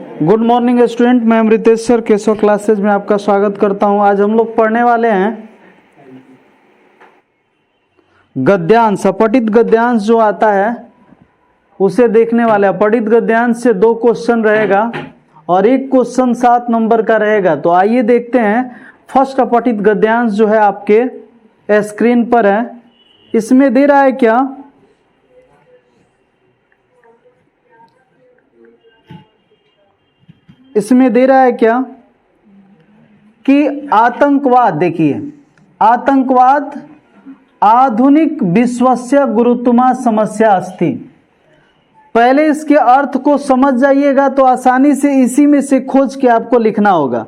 Good morning student, मैं Amritesh sir Keshav classes में आपका स्वागत करता हूं। आज हम लोग पढ़ने वाले हैं गद्यांश। अपठित गद्यांश जो आता है उसे देखने वाले। अपठित गद्यांश से 2 क्वेश्चन रहेगा और 1 क्वेश्चन 7 नंबर का रहेगा। तो आइए देखते हैं। फर्स्ट अपठित गद्यांश जो है आपके स्क्रीन पर है। इसमें दे रहा है क्या, इसमें दे रहा है क्या कि आतंकवाद, देखिए आतंकवाद आधुनिक विश्वस्य गुरुत्मा समस्या अस्ति। पहले इसके अर्थ को समझ जाइएगा तो आसानी से इसी में से खोज के आपको लिखना होगा।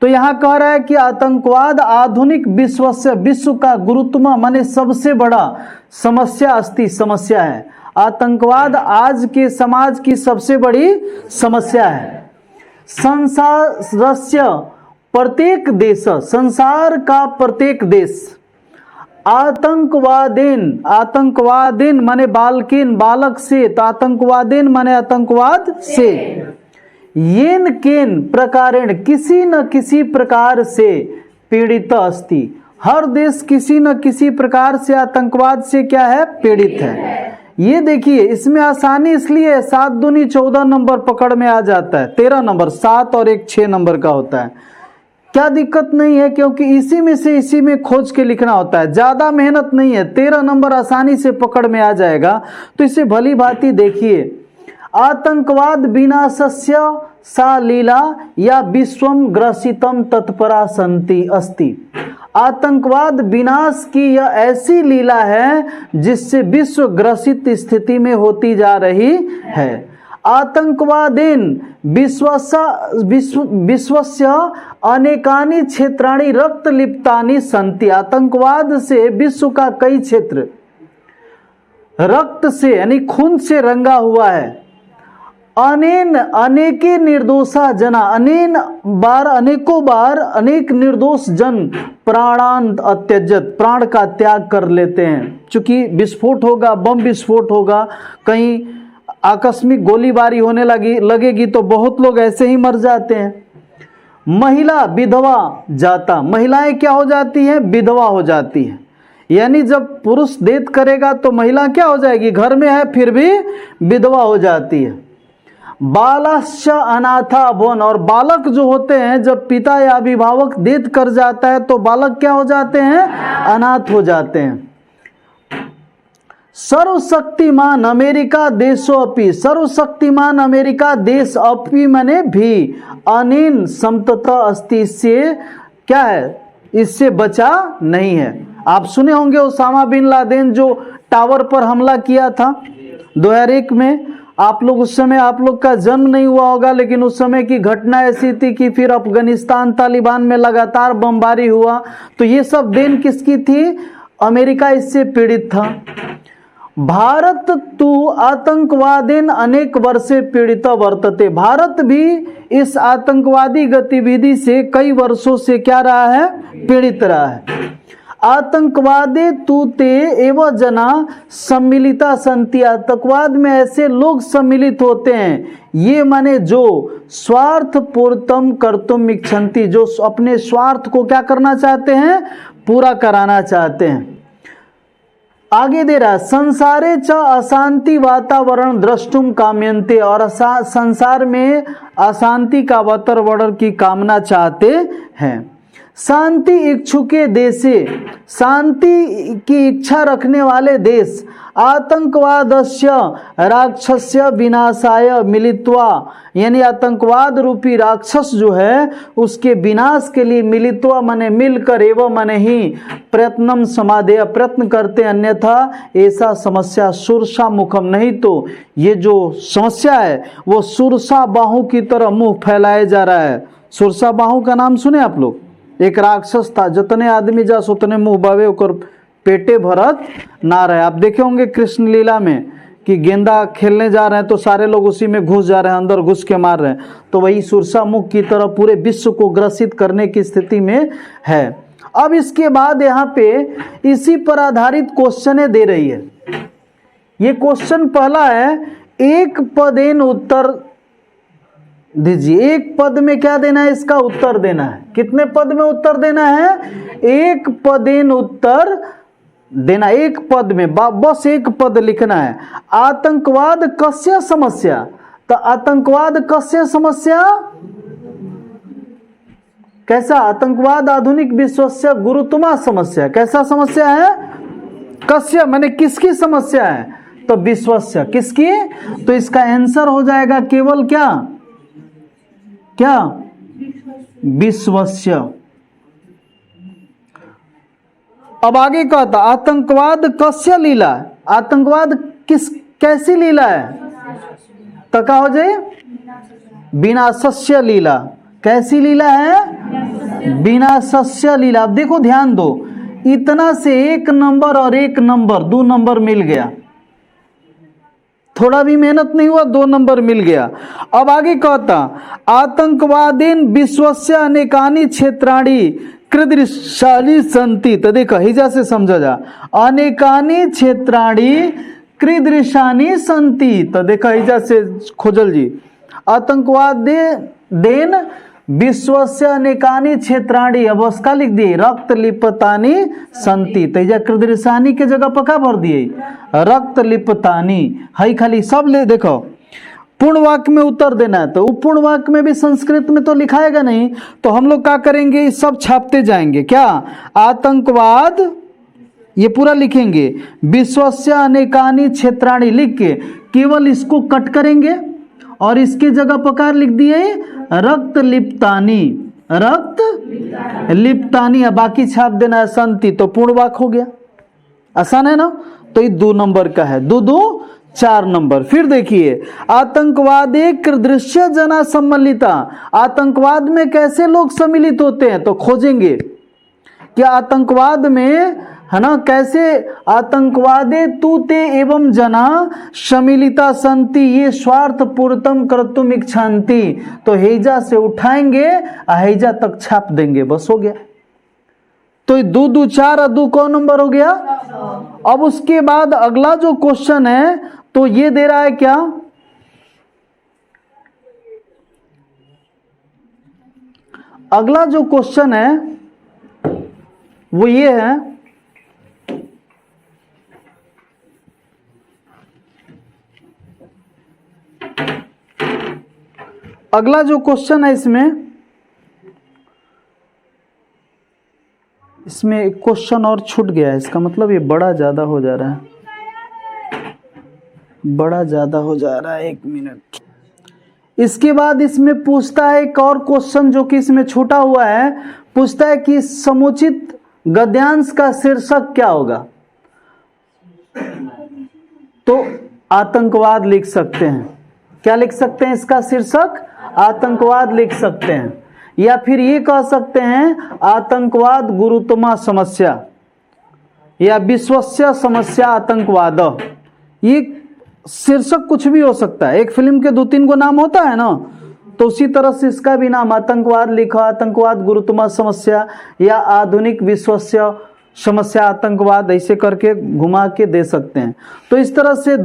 तो यहां कह रहा है कि आतंकवाद आधुनिक विश्वस्य, विश्व का गुरुत्मा माने सबसे बड़ा समस्या अस्ति, समस्या है। आतंकवाद आज के समाज की सबसे बड़ी समस्या है। संसारस्य प्रत्येक देश, संसार का प्रत्येक देश आतंकवादेन, आतंकवादेन माने बालकेन, बालक से, तो आतंकवादेन माने आतंकवाद से, येन केन प्रकारेण किसी न किसी प्रकार से पीड़ित अस्ति। हर देश किसी न किसी प्रकार से आतंकवाद से क्या है, पीड़ित है। ये देखिए इसमें आसानी इसलिए 7 दूनी 14 नंबर पकड़ में आ जाता है। 13 नंबर 7 और 1 6 नंबर का होता है। क्या दिक्कत नहीं है, क्योंकि इसी में से इसी में खोज के लिखना होता है। ज्यादा मेहनत नहीं है, 13 नंबर आसानी से पकड़ में आ जाएगा। तो इसे भली भांति देखिए। आतंकवाद विनाशस्य सा लीला या विश्वम ग्रसितम तत्परा संति अस्ति। आतंकवाद विनाश की यह ऐसी लीला है जिससे विश्व ग्रसित स्थिति में होती जा रही है। आतंकवादेन विश्वस्य अनेकानि क्षेत्राणि रक्तलिप्तानि संति। आतंकवाद से विश्व का कई क्षेत्र रक्त से यानी खून से रंगा हुआ है। अनेन अनेके निर्दोषा जना, अनेकों बार अनेक निर्दोष जन प्राणान अत्यजत, प्राण का त्याग कर लेते हैं। चूंकि विस्फोट होगा, बम विस्फोट होगा, कहीं आकस्मिक गोलीबारी होने लगेगी तो बहुत लोग ऐसे ही मर जाते हैं। महिला विधवा जाता, महिलाएं क्या हो जाती हैं, विधवा हो जाती है। यानी जब पुरुष डेथ करेगा तो महिला क्या हो जाएगी, घर में है फिर भी विधवा हो जाती है। बालश्च अनाथा वन, और बालक जो होते हैं जब पिता या अभिभावक डेथ कर जाता है तो बालक क्या हो जाते हैं, अनाथ हो जाते हैं। सर्वशक्तिमान अमेरिका देशो अपि, सर्वशक्तिमान अमेरिका देश अपि माने भी, अनेन समतता अस्ति, से क्या है, इससे बचा नहीं है। आप सुने होंगे ओसामा बिन लादेन जो टावर पर हमला किया था 2001 में। आप लोग उस समय, आप लोग का जन्म नहीं हुआ होगा, लेकिन उस समय की घटना ऐसी थी कि फिर अफगानिस्तान तालिबान में लगातार बमबारी हुआ। तो ये सब देन किसकी थी, अमेरिका इससे पीड़ित था। भारत तु आतंकवादेन अनेक वर्षे पीड़ित वर्तते। भारत भी इस आतंकवादी गतिविधि से कई वर्षों से क्या रहा है, पीड़ित रहा है। आतंकवादे तू ते एवं जना सम्मिलिता संति। आतंकवाद में ऐसे लोग सम्मिलित होते हैं, ये माने जो स्वार्थ पूर्तम कर्तुम इच्छन्ति, जो अपने स्वार्थ को क्या करना चाहते हैं, पूरा कराना चाहते हैं। आगे दे रहा, संसारे च अशांति वातावरण द्रष्टुम काम्यन्ते, और संसार में अशांति का वातावरण की कामना चाहते हैं। शांति इच्छुके देशे, शांति की इच्छा रखने वाले देश, आतंकवादस्य राक्षस्य विनाशाय मिलित्वा, यानी आतंकवाद रूपी राक्षस जो है उसके विनाश के लिए मिलित्वा माने मिलकर, एवं माने ही प्रयत्नम समाधेय, प्रयत्न करते, अन्यथा ऐसा समस्या सुरसा मुखम, नहीं तो ये जो समस्या है वो सुरसा बाहु की तरह मुंह फैलाए जा रहा है। सुरसा बाहु का नाम सुने आप लोग, एक राक्षस था, जितने आदमी जा उतने मुंह बावे ओकर पेटे भरत ना रहे। आप देखे होंगे कृष्ण लीला में कि गेंदा खेलने जा रहे हैं तो सारे लोग उसी में घुस जा रहे हैं, अंदर घुस के मार रहे हैं। तो वही सुरसा मुख की तरह पूरे विश्व को ग्रसित करने की स्थिति में है। अब इसके बाद यहाँ पे इसी पर आधारित क्वेश्चन दे रही है। ये क्वेश्चन पहला है, एक पदेन उत्तर दीजिए। एक पद में क्या देना है, इसका उत्तर देना है। कितने पद में उत्तर देना है? एक पदेन उत्तर देना, एक पद में बस एक पद लिखना है। आतंकवाद कस्य समस्या, तो आतंकवाद कस्य समस्या, कैसा? आतंकवाद आधुनिक विश्वस्य गुरुत्मा समस्या। कैसा समस्या है? कस्य माने किसकी समस्या है? तो विश्वस्य, किसकी? तो इसका आंसर हो जाएगा केवल क्या, क्या? विश्वस्य। अब आगे कहता आतंकवाद कस्य लीला, आतंकवाद किस कैसी लीला है? तो क्या हो जाए? विनाशस्य लीला। कैसी लीला है? विनाशस्य लीला। अब देखो ध्यान दो, इतना से एक नंबर और एक नंबर, 2 नंबर मिल गया। थोड़ा भी मेहनत नहीं हुआ, 2 नंबर मिल गया। अब आगे कहता आतंकवादीन विश्वस्य अनेकानि क्षेत्राणि कृदृशानि सन्ति। तो देखो हिजा से समझा जा, अनेकानि क्षेत्राणि कृदृशानि सन्ति। तो देखो हिजा से खोजल जी, आतंकवाद देन विश्वस्य अनेकानि क्षेत्राणि, अब उसका लिख दिए रक्त लिप्तानि सन्ति। तो हिजा कृदृशानि के जगह पर क्या भर दिए? रक्त लिप्तानि। हई खाली सब ले देखो, पूर्ण वाक्य में उत्तर देना है। तो पूर्ण वाक्य में भी संस्कृत में तो लिखाएगा नहीं, तो हम लोग क्या करेंगे, सब छापते जाएंगे। क्या? आतंकवाद, ये पूरा लिखेंगे, विश्वस्य अनेकानि क्षेत्राणि लिख के केवल इसको कट करेंगे और इसके जगह पकार लिख दिए रक्त लिप्तानि, रक्त लिप्तानि। बाकी छाप देना है संति, तो पूर्ण वाक्य हो गया। आसान है ना? तो ये 2 नंबर का है, 2 2 4 नंबर। फिर देखिए आतंकवाद एक दृश्य जना सम्मिलिता, आतंकवाद में कैसे लोग सम्मिलित होते हैं? तो खोजेंगे कि आतंकवाद में है ना, कैसे आतंकवादे तू ते एवं जना सम्मिलिता संति, ये स्वार्थ पूर्तम कर्तुम इच्छांति। तो हेजा से उठाएंगे, हेजा तक छाप देंगे, बस हो गया। तो 2 2 4 और 2 कौन नंबर हो गया? अब उसके बाद अगला जो क्वेश्चन है, तो ये दे रहा है क्या, अगला जो क्वेश्चन है वो ये है, अगला जो क्वेश्चन है इसमें एक क्वेश्चन और छूट गया है। इसका मतलब ये बड़ा ज्यादा हो जा रहा है, बड़ा ज्यादा हो जा रहा है। 1 मिनट। इसके बाद इसमें पूछता है एक और क्वेश्चन जो कि इसमें छूटा हुआ है, पूछता है कि समुचित गद्यांश का शीर्षक क्या होगा? तो आतंकवाद लिख सकते हैं। क्या लिख सकते हैं? इसका शीर्षक आतंकवाद लिख सकते हैं, या फिर ये कह सकते हैं आतंकवाद गुरुत्मा समस्या, या विश्वस्य समस्या आतंकवाद। ये शीर्षक कुछ भी हो सकता है। एक फिल्म के 2-3 को नाम होता है ना, तो उसी तरह से इसका भी नाम आतंकवाद लिखा, आतंकवाद गुरुत्मा समस्या या आधुनिक विश्वस्य समस्या आतंकवाद, ऐसे करके घुमा के दे सकते हैं। तो इस तरह से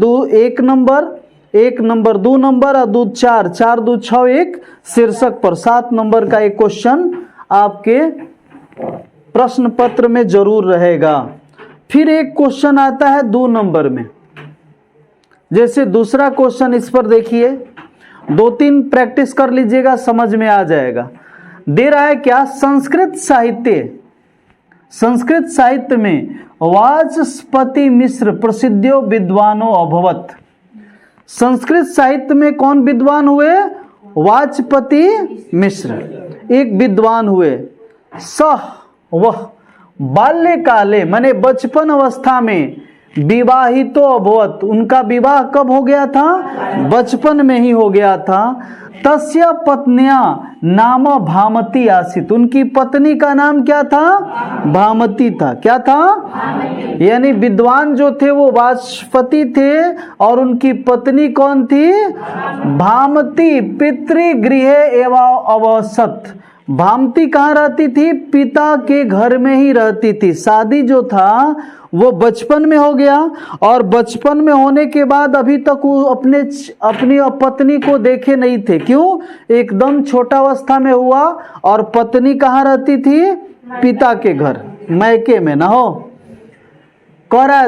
1 नंबर 2 नंबर और 2 4 4 2 6 एक शीर्षक पर 7 नंबर का एक क्वेश्चन आपके प्रश्न पत्र में जरूर रहेगा। फिर एक क्वेश्चन आता है 2 नंबर में, जैसे दूसरा क्वेश्चन, इस पर देखिए 2-3 प्रैक्टिस कर लीजिएगा, समझ में आ जाएगा। दे रहा है क्या, संस्कृत साहित्य में वाचस्पति मिश्र प्रसिद्धो विद्वानो अभवत। संस्कृत साहित्य में कौन विद्वान हुए? वाचस्पति मिश्र एक विद्वान हुए। सह वह बाल्यकाले माने बचपन अवस्था में विवाहितो अभवत, उनका विवाह कब हो गया था? बचपन में ही हो गया था। तस्य पत्न्या नाम भामती आसीत, उनकी पत्नी का नाम क्या था? भामती था। क्या था? यानी विद्वान जो थे वो वाचस्पति थे और उनकी पत्नी कौन थी? भामती। पितृगृहे एवं अवसत, भामती कहाँ रहती थी? पिता के घर में ही रहती थी। शादी जो था वो बचपन में हो गया, और बचपन में होने के बाद अभी तक वो अपनी पत्नी को देखे नहीं थे। क्यों? एकदम छोटा अवस्था में हुआ, और पत्नी कहाँ रहती थी? पिता के घर, मैके में ना हो। करा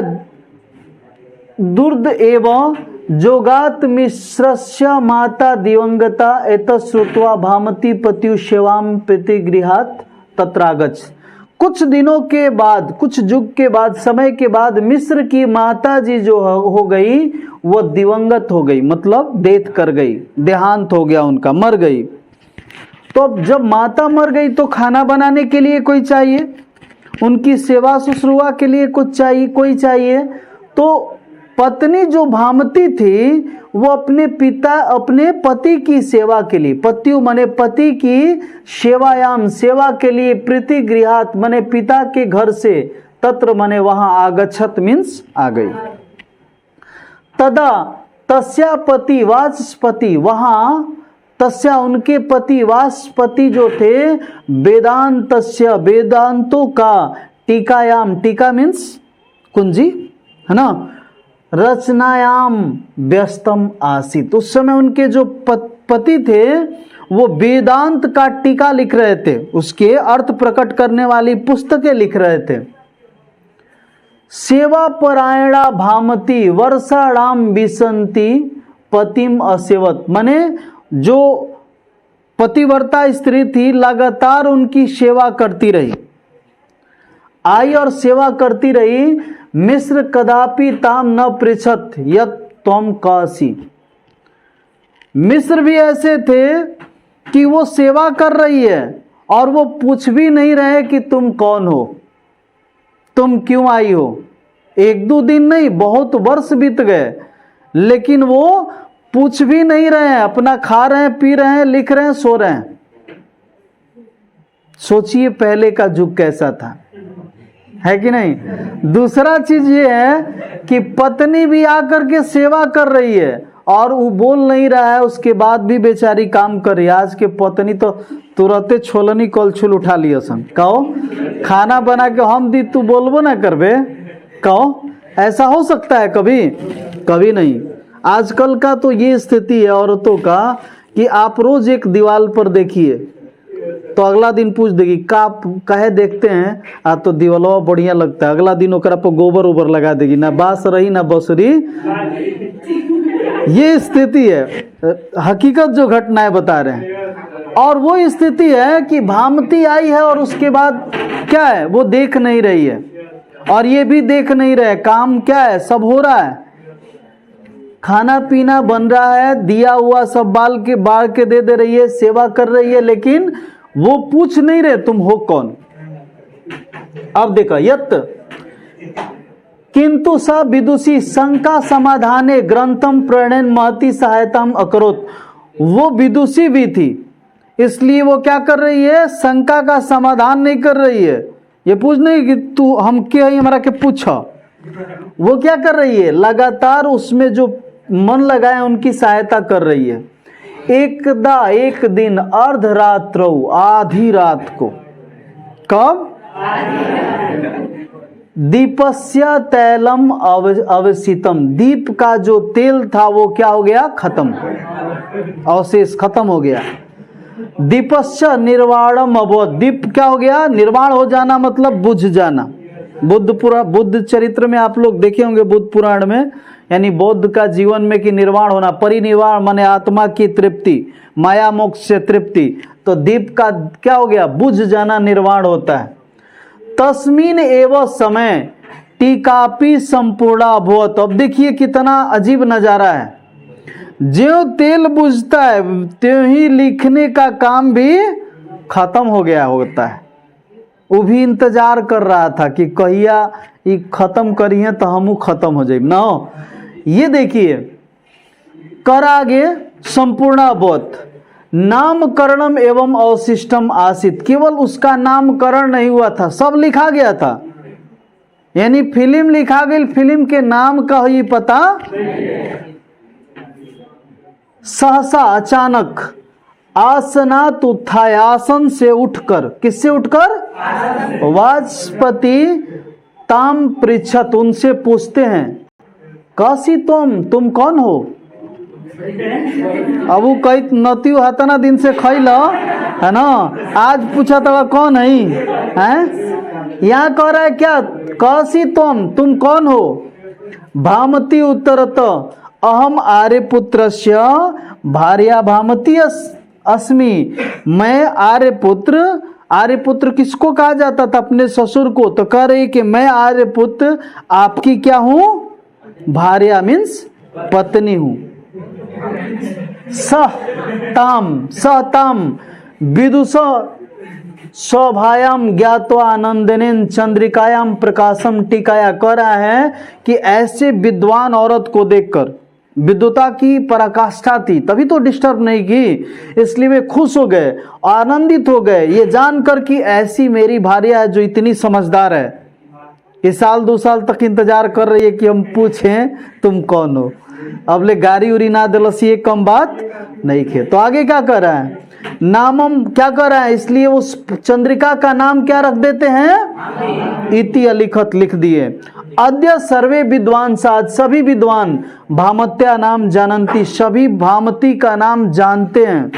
दुर्द एवं जोगात मिश्रस्य माता दिवंगता एतत् श्रुत्वा भामती पत्यु सेवाम प्रतिगृहात तत्रागच्छ। कुछ दिनों के बाद, कुछ युग के बाद, समय के बाद मिस्र की माता जी जो हो गई वो दिवंगत हो गई, मतलब डेथ कर गई, देहांत हो गया उनका, मर गई। तो अब जब माता मर गई तो खाना बनाने के लिए कोई चाहिए, उनकी सेवा शुश्रूषा के लिए कुछ चाहिए, कोई चाहिए। तो पत्नी जो भामती थी वो अपने पति की सेवा के लिए, पत्यु माने पति की सेवायाम, सेवा के लिए, प्रीतिगृहात माने पिता के घर से, तत्र माने वहां, आगच्छत मीन्स आ गई। तदा तस्या पति वाचस्पति, वहां तस्या उनके पति वाचस्पति जो थे, वेदांतस्य, वेदांतों का, टीकायाम, टीका मीन्स कुंजी है ना, रचनायाम व्यस्तम आसीत। उस समय उनके जो पति थे वो वेदांत का टीका लिख रहे थे, उसके अर्थ प्रकट करने वाली पुस्तकें लिख रहे थे। सेवा परायणा भामती वर्षाणाम विसंती पतिम असेवत, माने जो पतिव्रता स्त्री थी लगातार उनकी सेवा करती रही, आई और सेवा करती रही। मिस्र कदापि ताम न पृछत यत त्वम कासी। मिस्र भी ऐसे थे कि वो सेवा कर रही है और वो पूछ भी नहीं रहे कि तुम कौन हो, तुम क्यों आई हो। एक दो दिन नहीं, बहुत वर्ष बीत गए, लेकिन वो पूछ भी नहीं रहे हैं, अपना खा रहे हैं, पी रहे हैं, लिख रहे हैं, सो रहे हैं। सोचिए पहले का युग कैसा था, है कि नहीं। दूसरा चीज ये है कि पत्नी भी आकर के सेवा कर रही है और वो बोल नहीं रहा है, उसके बाद भी बेचारी काम कर रही है। आज के पत्नी तो तुरंते छोलनी कलछुल उठा लिया सन, कहो खाना बना के हम दी, तू बोलबो ना करबे, कहो ऐसा हो सकता है कभी? कभी नहीं। आजकल का तो ये स्थिति है औरतों का कि आप रोज एक दीवार पर देखिए तो अगला दिन पूछ देगी का कहे देखते हैं, आ तो दीवालवा बढ़िया लगता है, अगला दिन ओकरा पर गोबर उबर लगा देगी, ना बास रही ना बसरी। ये स्थिति है, हकीकत जो घटनाएं बता रहे हैं। और वो स्थिति है कि भामती आई है और उसके बाद क्या है, वो देख नहीं रही है, और ये भी देख नहीं रहे, काम क्या है, सब हो रहा है, खाना पीना बन रहा है, दिया हुआ सब बाढ़ के दे रही है, सेवा कर रही है, लेकिन वो पूछ नहीं रहे तुम हो कौन। अब देखो, यत किंतु स विदुषी शंका समाधाने ग्रंथम प्रणयन महती सहायताम अकरोत। वो विदुषी भी थी, इसलिए वो क्या कर रही है, शंका का समाधान नहीं कर रही है। ये पूछ नहीं कि तू हम क्या है हमारा के पूछा, वो क्या कर रही है, लगातार उसमें जो मन लगाए उनकी सहायता कर रही है। एक दिन अर्धरात्र, आधी रात को, कब, दीपस्य तैलम अवसितम, दीप का जो तेल था वो क्या हो गया, खत्म, अवशेष खत्म हो गया। दीपस्य निर्वाणम अभवत, दीप क्या हो गया, निर्वाण हो जाना, मतलब बुझ जाना। बुद्ध चरित्र में आप लोग देखे होंगे, बुद्ध पुराण में, यानी बौद्ध का जीवन में कि निर्वाण होना, परिनिर्वाण माने आत्मा की तृप्ति, माया मोक्ष से तृप्ति। तो दीप का क्या हो गया, बुझ जाना, निर्वाण होता है। तस्मिन एवं समय टीकापि संपूर्णा अभवत। अब देखिए कितना अजीब नजारा है, जो तेल बुझता है त्यों ही लिखने का काम भी खत्म हो गया होता है। वो भी इंतजार कर रहा था कि कहिया ये खत्म करिए तो हम खत्म हो जाए ना। ये देखिए कर आगे संपूर्ण अभवत, नामकरणम एवं अवशिष्टम आसित। केवल उसका नामकरण नहीं हुआ था, सब लिखा गया था, यानी फिल्म लिखा गई, फिल्म के नाम का ही पता। सहसा अचानक आसनात उत्थाय, आसन से उठकर, किससे उठकर? वाचस्पति ताम पृच्छत, उनसे पूछते हैं, काशी तुम कौन हो? अब वो कई नतियो हतना दिन से खैल है ना, आज पूछा था कौन है? यहाँ कह रहा है क्या? काशी तुम कौन हो? भामती उत्तरत अहम आर्यपुत्रस्य भार्या भामती अस्मि, मैं आर्यपुत्र किसको कहा जाता था? अपने ससुर को। तो कह रही कि मैं आर्यपुत्र आपकी क्या हूं? भार्या मीन्स पत्नी हूं। सहताम विदुष स्वभायाम ज्ञात्वा आनंदनेन चंद्रिकायाम प्रकाशम टीकाया, कह रहा है कि ऐसे विद्वान औरत को देखकर, विद्वता की पराकाष्ठा थी तभी तो डिस्टर्ब नहीं की, इसलिए वे खुश हो गए, आनंदित हो गए ये जानकर कि ऐसी मेरी भार्या है जो इतनी समझदार है। इस साल 2 साल तक इंतजार कर रही है कि हम पूछें तुम कौन हो। अब ले गाड़ी उरी ना दिलस, ये कम बात नहीं खे। तो आगे क्या कर रहा है? नामम क्या कर रहा है? इसलिए उस चंद्रिका का नाम क्या रख देते हैं? इति अलिखत लिख दिए। अद्य सर्वे विद्वान, साथ सभी विद्वान भामत्या नाम जानन्ति, सभी भामती का नाम जानते हैं।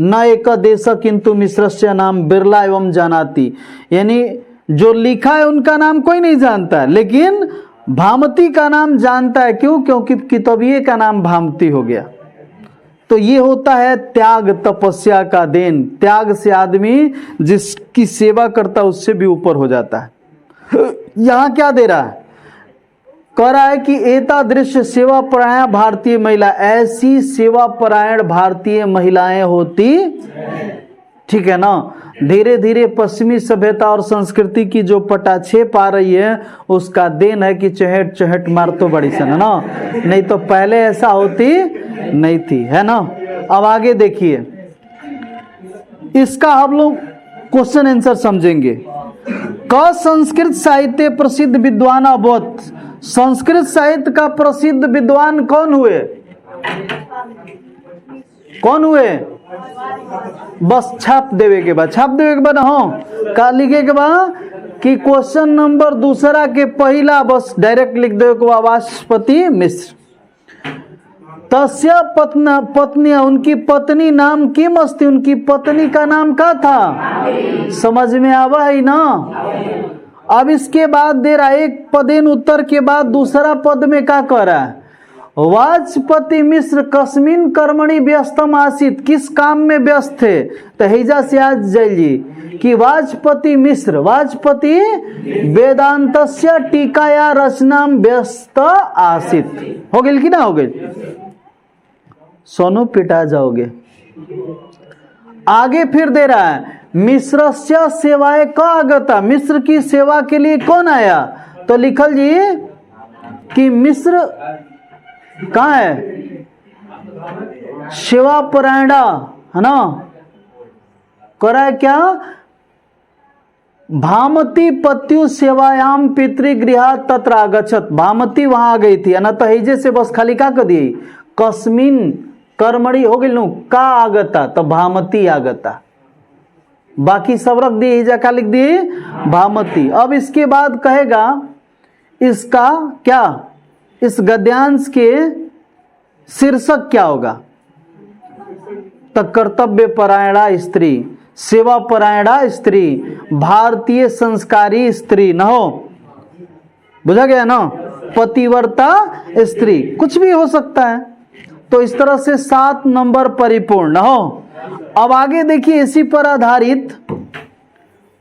न एक देश किंतु मिश्रस्य नाम बिरला एवं जानाति, यानी जो लिखा है उनका नाम कोई नहीं जानता, लेकिन भामती का नाम जानता है। क्यों? क्योंकि किताबिये का नाम भामती हो गया। तो ये होता है त्याग, तपस्या का देन। त्याग से आदमी जिसकी सेवा करता है उससे भी ऊपर हो जाता है। यहां क्या दे रहा है? कह रहा है कि एता दृश्य सेवा परायण भारतीय महिला, ऐसी सेवा परायण भारतीय महिलाएं होती, ठीक है ना। धीरे धीरे पश्चिमी सभ्यता और संस्कृति की जो पटाक्षेप आ रही है उसका देन है कि चहट चहट मार तो बड़ी सन, है ना, नहीं तो पहले ऐसा होती नहीं थी, है ना। अब आगे देखिए, इसका हम लोग क्वेश्चन आंसर समझेंगे। क संस्कृत साहित्य प्रसिद्ध विद्वान अभवत, संस्कृत साहित्य का प्रसिद्ध विद्वान कौन हुए? कौन हुए? बस छाप देवे के बाद, छाप देवे के बाद हो का लिखे के बाद कि क्वेश्चन नंबर दूसरा के पहला बस डायरेक्ट लिख देवे के बाद वाचस्पति मिश्र। तस्य पत्नी, उनकी पत्नी नाम किम अस्ति, उनकी पत्नी का नाम क्या था? समझ में आवा है ना। अब इसके बाद दे रहा है एक पदेन उत्तर के बाद दूसरा पद में क्या कह रहा है? वाचस्पति मिश्र कस्मिन कर्मणि व्यस्तम आसित, किस काम में व्यस्त थे? तो हैजा से आज जाइए कि वाचस्पति मिश्र, वाचस्पति वेदांतस्य टीकाया रचनाम व्यस्त आसित। हो गई कि ना हो गई? सोनू पिटा जाओगे। आगे फिर दे रहा है मिश्रस्य सेवाए क आगता, मिश्र की सेवा के लिए कौन आया? तो लिखल जी कि मिश्र कहाँ है? सेवा परायणा, है ना। करा है क्या? भामती पत्यु सेवायाम पितृगृह तत्र आगच्छत, भामती वहां आ गई थी, है ना। तो हैजे से बस खाली क्या कर दिए? कस्मिन कर्मणि हो गई नु का आगता, तो भामती आगता, बाकी सब रख दिए, हैजा का लिख दिए भामती। अब इसके बाद कहेगा इसका क्या, इस गद्यांश के शीर्षक क्या होगा? तो कर्तव्य परायणा स्त्री, सेवा परायणा स्त्री, भारतीय संस्कारी स्त्री न हो, बुझा गया ना, पतिव्रता स्त्री, कुछ भी हो सकता है। तो इस तरह से 7 नंबर परिपूर्ण हो। अब आगे देखिए, इसी पर आधारित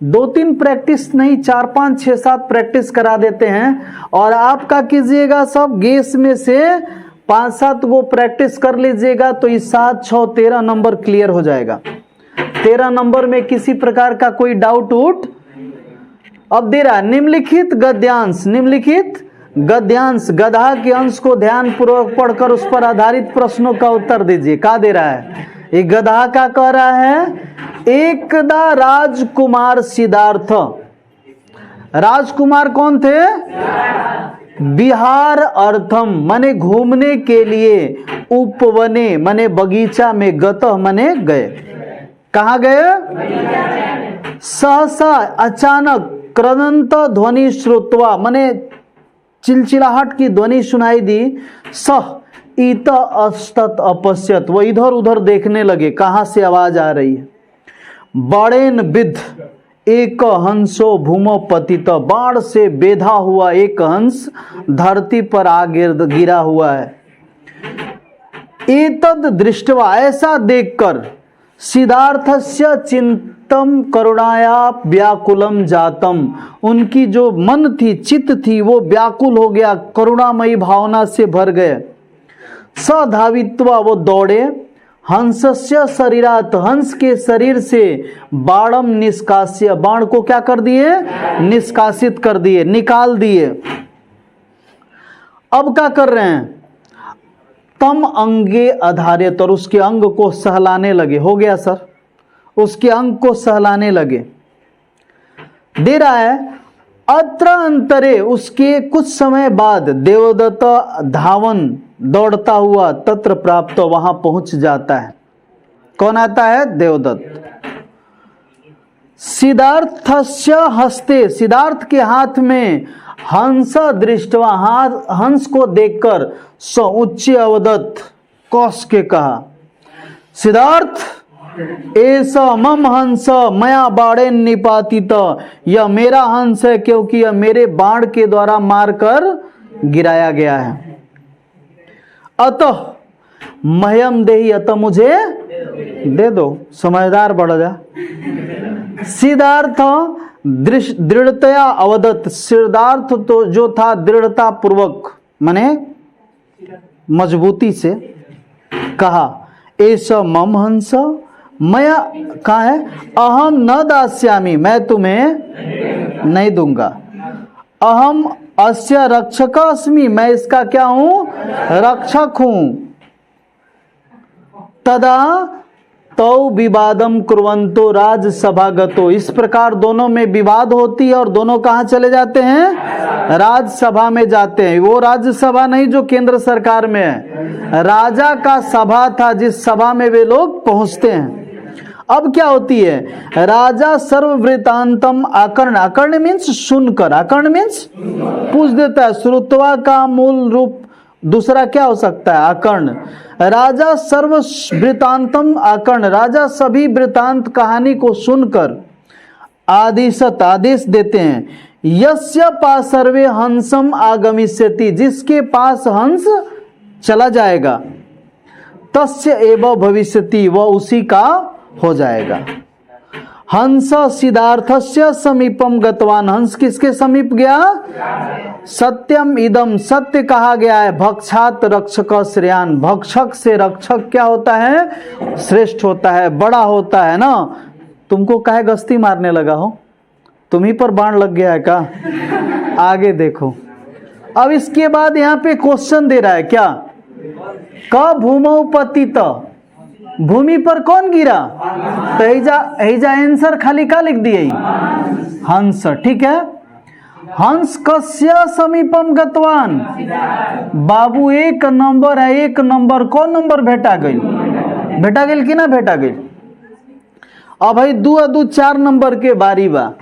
2-3 प्रैक्टिस नहीं, 4, 5, 6, 7 प्रैक्टिस करा देते हैं। और आपका कीजिएगा सब गेस में से 5-7 गो प्रैक्टिस कर लीजिएगा तो इस 7, 6, 13 नंबर क्लियर हो जाएगा। 13 नंबर में किसी प्रकार का कोई डाउट उठ। अब दे रहा निम्नलिखित गद्यांश, निम्नलिखित गद्यांश, गधा के अंश को ध्यान पूर्वक पढ़कर उस पर आधारित प्रश्नों का उत्तर दीजिए। क्या दे रहा है? ये गधा का कह रहा है, एकदा राजकुमार सिद्धार्थ, राजकुमार कौन थे? विहार अर्थम माने घूमने के लिए, उपवने माने बगीचा में, गतः माने गए। कहाँ गए? सहसा अचानक, क्रदंत ध्वनि श्रुत्वा माने चिलचिलाहट की ध्वनि सुनाई दी। सह इत अस्तत अपश्यत, वो इधर उधर देखने लगे कहाँ से आवाज आ रही है। बाणेन विद्ध एक हंसो भूमो पतित, बाण से बेधा हुआ एक हंस धरती पर आ गिरा हुआ है। एतद दृष्टवा, ऐसा देखकर, सिद्धार्थस्य चिंतम करुणाया व्याकुलम जातम, उनकी जो मन थी, चित्त थी, वो व्याकुल हो गया, करुणामयी भावना से भर गए। सधावित्वा, वो दौड़े, हंसस्य शरीरात, हंस के शरीर से, बाणम निष्कास्य, बाण को क्या कर दिए? निष्कासित कर दिए, निकाल दिए। अब क्या कर रहे हैं? तम अंगे आधारित, और उसके अंग को सहलाने लगे। हो गया सर, उसके अंग को सहलाने लगे। दे रहा है अत्र अंतरे, उसके कुछ समय बाद देवदत्त धावन, दौड़ता हुआ, तत्र प्राप्त, वहां पहुंच जाता है। कौन आता है? देवदत्त। सिद्धार्थस्य हस्ते, सिद्धार्थ के हाथ में, हंस दृष्टवा, हंस को देखकर, स उच्च अवदत्त, कौश के कहा, सिद्धार्थ ऐसा मम हंस मया बाणेन निपातित, यह मेरा हंस है क्योंकि यह मेरे बाण के द्वारा मारकर गिराया गया है। अतः मह्यम देहि, अतः मुझे दे दो, समझदार बढ़ जा। सिद्धार्थ दृढ़तया अवदत्त, सिद्धार्थ तो जो था दृढ़ता पूर्वक माने मजबूती से कहा, ऐसा मम हंस मया, कहा है? अहम न दास्यामि, मैं तुम्हें नहीं दूंगा। अहम अस्य रक्षक अस्मि, मैं इसका क्या हूं? रक्षक हूं। तदा तौ विवादम कुर्वन्तो राजसभागतो, इस प्रकार दोनों में विवाद होती है और दोनों कहां चले जाते हैं? राज्यसभा में जाते हैं। वो राज्यसभा नहीं जो केंद्र सरकार में है, राजा का सभा था जिस सभा में वे लोग पहुंचते हैं। अब क्या होती है? राजा सर्ववृतांतम आकर्ण, आकर्ण मीन्स सुनकर, आकर्ण मीन्स पूछ देता है। श्रुत्वा का मूल रूप दूसरा क्या हो सकता है? आकर्ण। राजा सर्व वृतांतम आकर्ण, राजा सभी वृतांत कहानी को सुनकर आदेशत, आदेश देते हैं। यस्य पास सर्वे हंसम आगमिष्यति, जिसके पास हंस चला जाएगा, तस्य एव भविष्यति, वह उसी का हो जाएगा। हंस सिद्धार्थस्य समीपम गतवान, हंस किसके समीप गया? सत्यम इदम, सत्य कहा गया है। भक्षात रक्षक श्रेयान, भक्षक से रक्षक क्या होता है? श्रेष्ठ होता है, बड़ा होता है ना। तुमको काहे गस्ती मारने लगा हो? तुम्ही पर बाण लग गया है का? आगे देखो। अब इसके बाद यहाँ पे क्वेश्चन दे रहा है क्या? क भूमौ पतित, भूमि पर कौन गिरा? तो एजा आंसर खाली का लिख दिए? हंस। ठीक है। हंस कस्य समीपम गतवान, बाबू एक नंबर है, एक नंबर। कौन नंबर भेटा गई? भेटा गई कि ना भेटा गई? अब भाई दू चार नंबर के बारी बा।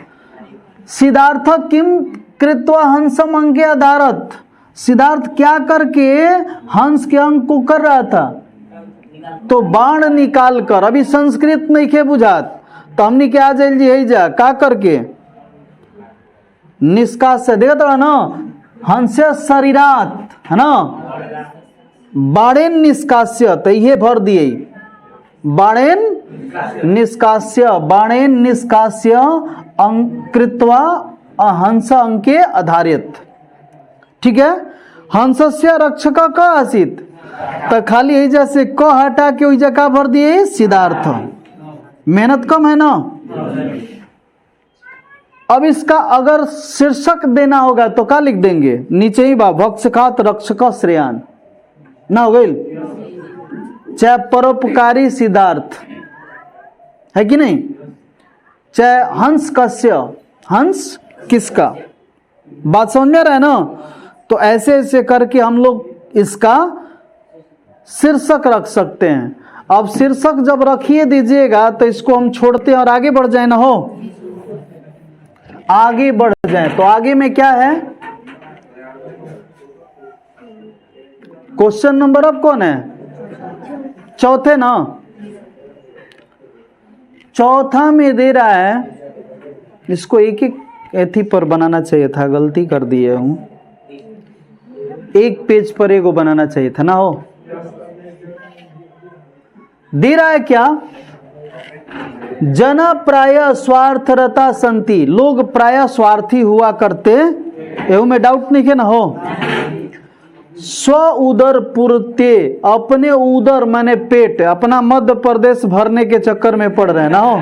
सिद्धार्थ किम कृत्वा हंसम अंगे आधारत, सिद्धार्थ क्या करके हंस के अंग को कर रहा था? तो बाण निकाल कर, अभी संस्कृत नहीं खे बुझात तो हमने क्या जल जी है जा का करके निष्कास देखा ना, हंस शरीरात है ना, बाणेन निष्कास्य, तो ये भर दिए बाणेन निष्कास्य, बाणेन निष्कास्य कृत्वा हंस अंके आधारित। ठीक है। हंसस्य रक्षक का आसित, तो खाली एजा से क हटा के वही जगह भर दिए सिद्धार्थ। मेहनत कम है ना। अब इसका अगर शीर्षक देना होगा तो क्या लिख देंगे? नीचे ही बा भक्षकात रक्षक श्रेयान ना हो गई, चाहे परोपकारी सिद्धार्थ है कि नहीं, चाहे हंस कस्य, हंस किसका, बात समझ में रहा है ना। तो ऐसे ऐसे करके हम लोग इसका शीर्षक रख सकते हैं। अब शीर्षक जब रखिए दीजिएगा तो इसको हम छोड़ते हैं और आगे बढ़ जाए ना, हो आगे बढ़ जाए। तो आगे में क्या है, क्वेश्चन नंबर अब कौन है, चौथे ना, चौथा में दे रहा है, इसको एक एक एथी पर बनाना चाहिए था, गलती कर दिए हूं, एक पेज पर एगो बनाना चाहिए था ना। हो दे रहा है क्या, जना प्राय स्वार्थरता संति, लोग प्राय स्वार्थी हुआ करते, एवं में डाउट नहीं है ना। हो स्व उदर पूर्ते, अपने उदर माने पेट, अपना मध्य प्रदेश भरने के चक्कर में पड़ रहे ना। हो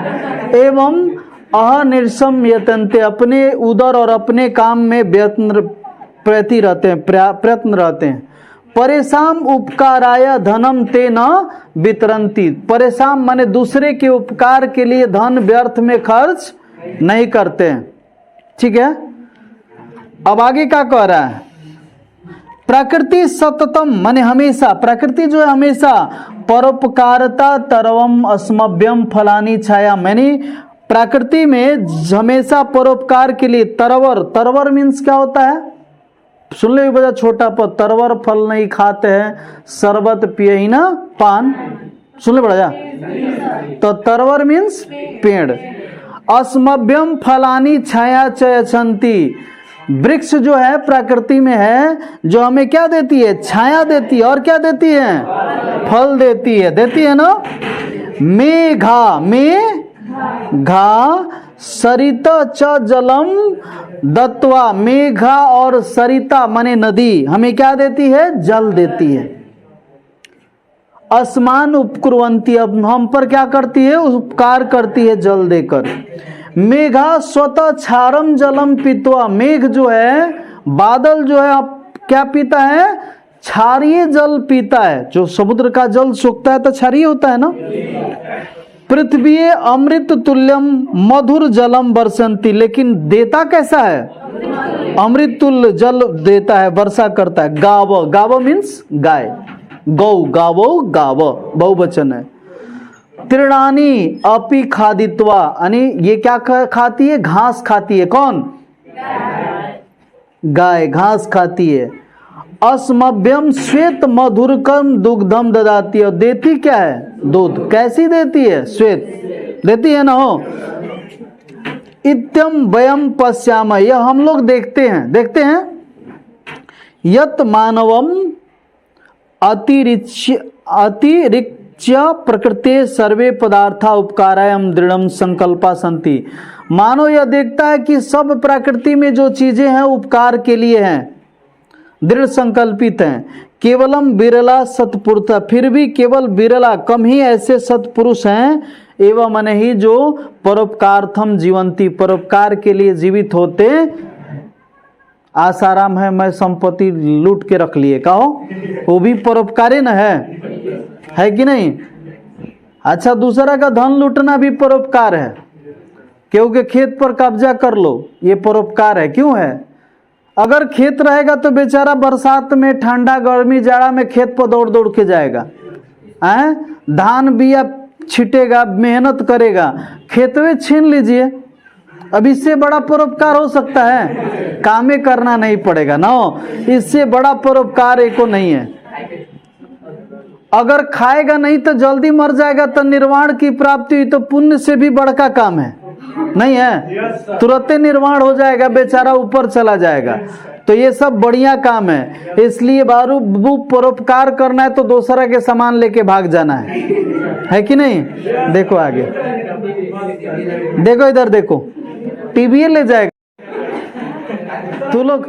एवं अनिर्सम यतन्ते, अपने उदर और अपने काम में प्रयत्न रहते हैं। परेशान उपकाराय धनम ते न वितरंती, परेशान माने दूसरे के उपकार के लिए धन व्यर्थ में खर्च नहीं करते हैं। ठीक है, अब आगे क्या कह रहा है, प्रकृति सततम माने हमेशा, प्रकृति जो है हमेशा, परोपकारता तरवम अस्मभ्यम फलानी छाया, माने प्रकृति में हमेशा परोपकार के लिए, तरवर, तरवर मीन्स क्या होता है, सुन ले बजा छोटा पद, तरवर फल नहीं खाते हैं, शरबत पिए ही ना पान, सुन ले बड़ा जा, तो तरवर मीन्स पेड़। अस्मभ्यम फलानी छाया चयछंती, वृक्ष जो है प्रकृति में है, जो हमें क्या देती है, छाया देती है, और क्या देती है, फल देती है ना। मेघा, मेघा सरिता च जलम दत्वा, मेघा और सरिता माने नदी हमें क्या देती है, जल देती है। अस्मान उपकुर्वंती, अब हम पर क्या करती है, उपकार करती है जल देकर। मेघा स्वतः क्षारम जलम पीत्वा, मेघ जो है, बादल जो है आप क्या पीता है, क्षारीय जल पीता है। जो समुद्र का जल सूखता है तो क्षारीय होता है ना। पृथ्वी अमृत तुल्यम मधुर जलम बरसंती, लेकिन देता कैसा है, अमृत तुल्य जल देता है, वर्षा करता है। गाव, गाव मीन्स गाय, गौ, गावो गाव बहुवचन है। तृणानी अपि खादित्वा, यानी ये क्या खाती है, घास खाती है। कौन, गाय घास खाती है। अस्मभ्यम श्वेत मधुरकम दुग्धम ददाती है, देती क्या है, दूध। कैसी देती है, श्वेत देती है ना। हो इत्यम वयम पश्याम, यह हम लोग देखते हैं। यत मानवम अतिरिच्य प्रकृति सर्वे पदार्था उपकारायम दृढ़म संकल्पा संति, मानो यह देखता है कि सब प्रकृति में जो चीजें हैं उपकार के लिए हैं, दृढ़ संकल्पित हैं। केवलम बिरला सत्पुरुष, फिर भी केवल बिरला कम ही ऐसे सत्पुरुष हैं, एवं मन ही जो परोपकार्थम जीवंती, परोपकार के लिए जीवित होते। आसाराम है मैं संपत्ति लूट के रख लिए, कहो वो भी परोपकारी न है कि नहीं। अच्छा, दूसरा का धन लूटना भी परोपकार है, क्योंकि खेत पर कब्जा कर लो, ये परोपकार है। क्यों है, अगर खेत रहेगा तो बेचारा बरसात में, ठंडा, गर्मी, जाड़ा में खेत पर दौड़ दौड़ के जाएगा, धान बिया छिटेगा, मेहनत करेगा। खेत में छीन लीजिए, अब इससे बड़ा परोपकार हो सकता है, कामे करना नहीं पड़ेगा ना। इससे बड़ा परोपकार एको नहीं है। अगर खाएगा नहीं तो जल्दी मर जाएगा, तो निर्वाण की प्राप्ति हुई तो पुण्य से भी बड़का काम है, नहीं है, तुरंत निर्वाण हो जाएगा, बेचारा ऊपर चला जाएगा। तो ये सब बढ़िया काम है। इसलिए बारू परोपकार करना है तो दूसरा के सामान लेके भाग जाना है कि नहीं। देखो आगे, देखो इधर, देखो टीवी ले जाएगा, तू लोग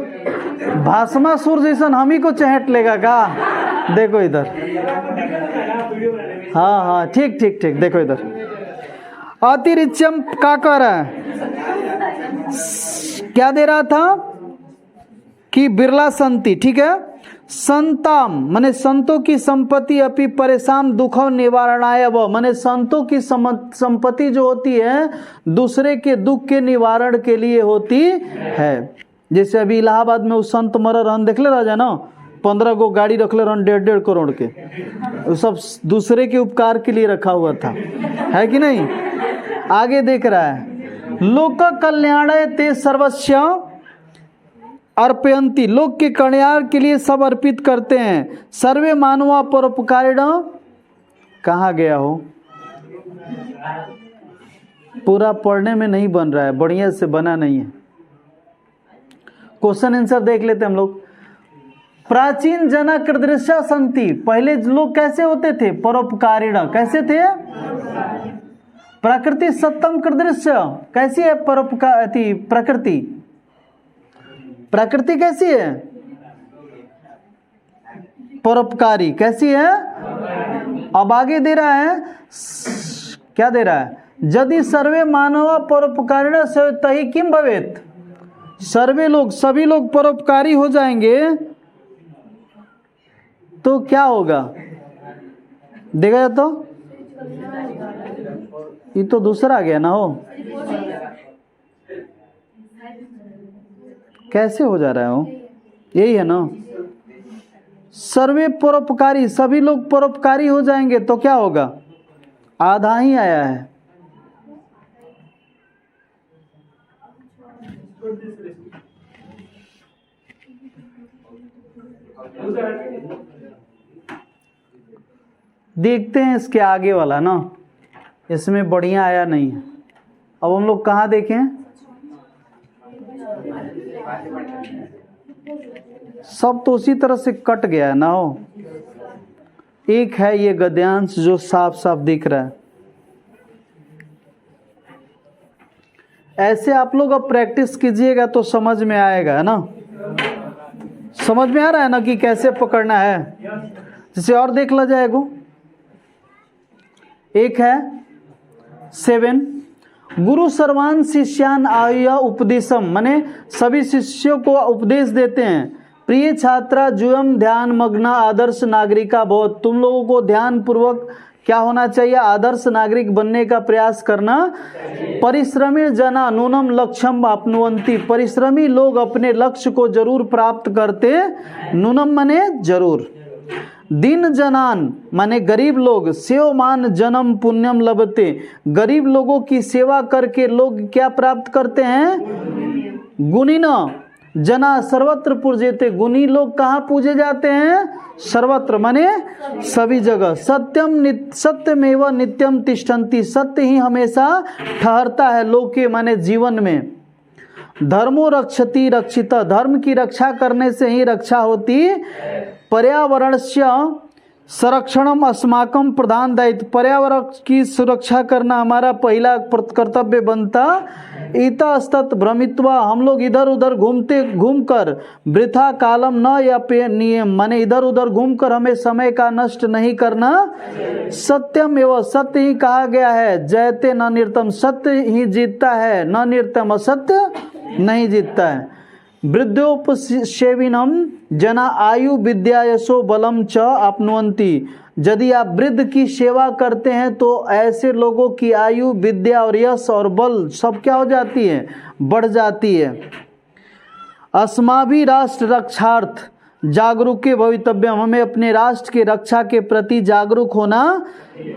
भाषमासुर जैसन हम ही को चहट लेगा का। देखो इधर, हाँ ठीक, देखो इधर। अतिरिच्यम क्या कह रहा है, क्या दे रहा था कि बिरला संति, ठीक है। संताम माने संतों की संपत्ति, अपि परेशान दुखों निवारणाय, माने संतों की संपत्ति जो होती है दूसरे के दुख के निवारण के लिए होती है। जैसे अभी इलाहाबाद में उस संत मर रहन देखले रह जा ना, 15 गो गाड़ी रखले रहन 1.5 करोड़ के, वो सब दूसरे के उपकार के लिए रखा हुआ था, है कि नहीं। आगे देख रहा है, लोक कल्याणाय ते सर्वस्व अर्पयन्ति, लोक के कल्याण के लिए सब अर्पित करते हैं। सर्वे मानवा परोपकारिण, कहाँ गया हो, पूरा पढ़ने में नहीं बन रहा है, बढ़िया से बना नहीं है। क्वेश्चन आंसर देख लेते हम लोग। प्राचीन जना कृदृश्य संति, पहले लोग कैसे होते थे, परोपकारिण, कैसे थे, प्रकृति सत्तम कृदृश्य, कैसी है परोपकारी प्रकृति, प्रकृति कैसी है, परोपकारी, कैसी है। अब आगे दे रहा है, क्या दे रहा है, यदि सर्वे मानव परोपकारिण तहि किम भवेत, सर्वे लोग, सभी लोग परोपकारी हो जाएंगे तो क्या होगा, देखा तो ये तो दूसरा आ गया ना, हो कैसे हो जा रहा है, हो यही है ना, सर्वे परोपकारी, सभी लोग परोपकारी हो जाएंगे तो क्या होगा, आधा ही आया है। देखते हैं इसके आगे वाला ना, इसमें बढ़िया आया नहीं है। अब हम लोग कहाँ देखें, सब तो उसी तरह से कट गया है ना, हो एक है ये गद्यांश जो साफ साफ दिख रहा है। ऐसे आप लोग अब प्रैक्टिस कीजिएगा तो समझ में आएगा, है ना, समझ में आ रहा है ना कि कैसे पकड़ना है। जैसे और देख ला जाएगा, एक है 7, गुरु सर्वान शिष्यान आय उपदेशम, माने सभी शिष्यों को उपदेश देते हैं। प्रिय छात्रा जुयम ध्यान मग्न आदर्श नागरिका बहुत, तुम लोगों को ध्यान पूर्वक क्या होना चाहिए, आदर्श नागरिक बनने का प्रयास करना। परिश्रमी जना नूनम लक्ष्यम आपनुवंती, परिश्रमी लोग अपने लक्ष्य को जरूर प्राप्त करते, नूनम माने जरूर। दीन जनान माने गरीब लोग, सेवमान जन्म पुण्यम लभते, गरीब लोगों की सेवा करके लोग क्या प्राप्त करते हैं, गुणिन जना सर्वत्र पूज्यते, गुणी लोग कहाँ पूजे जाते हैं, सर्वत्र माने सभी जगह। सत्यमेव नित्यम तिष्ठन्ति, सत्य ही हमेशा ठहरता है लोके माने जीवन में। धर्मो रक्षति रक्षिता, धर्म की रक्षा करने से ही रक्षा होती। पर्यावरणस्य संरक्षणम अस्माकम प्रधान दायित्व, पर्यावरण की सुरक्षा करना हमारा पहला कर्तव्य बनता। इतस्तत भ्रमित्वा, हम लोग इधर उधर घूमकर वृथा कालम न या पे नियम, माने इधर उधर घूमकर हमें समय का नष्ट नहीं करना। सत्यम एवं, सत्य ही कहा गया है, जयते न निर्तम, सत्य ही जीतता है, न निर्तम, असत्य नहीं जीतता है। वृद्धोपसेविनम जना आयु विद्या यशो बलम च आपनुवंती, यदि आप वृद्ध की सेवा करते हैं तो ऐसे लोगों की आयु विद्या और यश और बल सब क्या हो जाती है, बढ़ जाती है। अस्माभि राष्ट्र रक्षार्थ जागरूक भवितव्यम, हमें अपने राष्ट्र के रक्षा के प्रति जागरूक होना।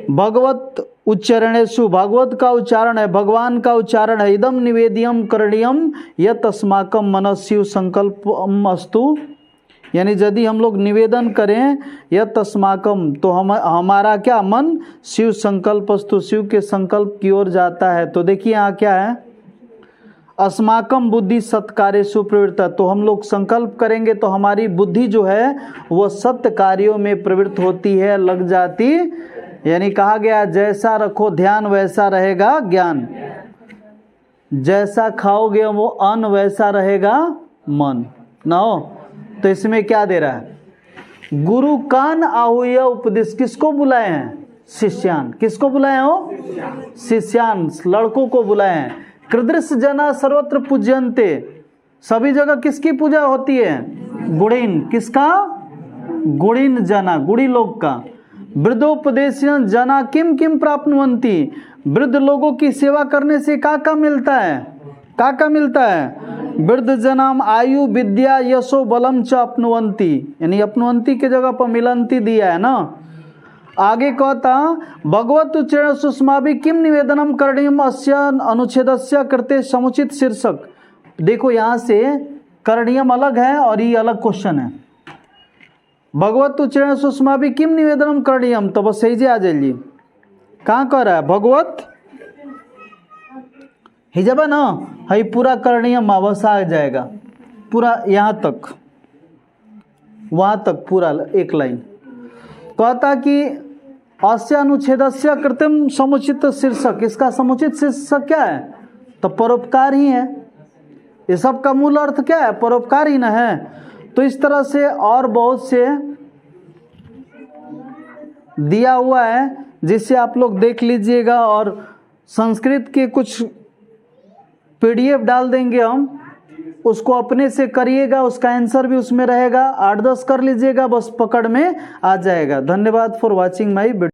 भगवत उच्चारणेषु, भागवत का उच्चारण है, भगवान का उच्चारण है। इदम निवेद्यम करणीयम यत अस्माकं मनस्यु संकल्पम अस्तु, यानी यदि हम लोग निवेदन करें यत अस्माकं, तो हमारा क्या मन शिव संकल्प अस्तु, शिव के संकल्प की ओर जाता है। तो देखिए यहाँ क्या है, अस्माकम बुद्धि सत्कार्येषु प्रवृत्ता, तो हम लोग संकल्प करेंगे तो हमारी बुद्धि जो है वो सत्य कार्यों में प्रवृत्त होती है, लग जाती। यानी कहा गया जैसा रखो ध्यान वैसा रहेगा ज्ञान, जैसा खाओगे वो अन्न वैसा रहेगा मन, ना हो। तो इसमें क्या दे रहा है, गुरु कान आहुय उपदेश, किसको बुलाए हैं, शिष्यान, किसको बुलाए हो, शिष्यान, लड़कों को बुलाए हैं। कृदृश जना सर्वत्र पूज्यन्ते, सभी जगह किसकी पूजा होती है, गुणीन, किसका, गुणीन जना, गुणी लोग का। वृद्धोपदेश जना किम किम प्राप्नुवन्ति, वृद्ध लोगों की सेवा करने से क्या मिलता है, क्या मिलता है, वृद्ध जनाम आयु विद्या यशो बलम च अपनुवंती, यानी अपनुवंती के जगह पर मिलंती दिया है ना। आगे कहता भगवत उच्चरण सुषमाभि किम निवेदनम करणीयम अस्य अनुच्छेदस्य कृते समुचित शीर्षक। देखो यहाँ से करणीयम अलग है और ये अलग क्वेश्चन है। भगवत उच्चरण सुषमाभि किम निवेदनम करणीयम, तो बस सही आ जाइए। कहाँ कह रहा है भगवत हिजबा ना है, पूरा करणीयम बस आ जाएगा पूरा यहाँ तक, वहाँ तक पूरा एक लाइन। कहता कि अस्य अनुच्छेदस्य कृत्रिम समुचित शीर्षक, इसका समुचित शीर्षक क्या है, तो परोपकार ही है। ये सब का मूल अर्थ क्या है, परोपकार ही ना है। तो इस तरह से और बहुत से दिया हुआ है जिससे आप लोग देख लीजिएगा, और संस्कृत के कुछ PDF डाल देंगे हम, उसको अपने से करिएगा, उसका आंसर भी उसमें रहेगा। 8-10 कर लीजिएगा, बस पकड़ में आ जाएगा। धन्यवाद फॉर वॉचिंग माय वीडियो।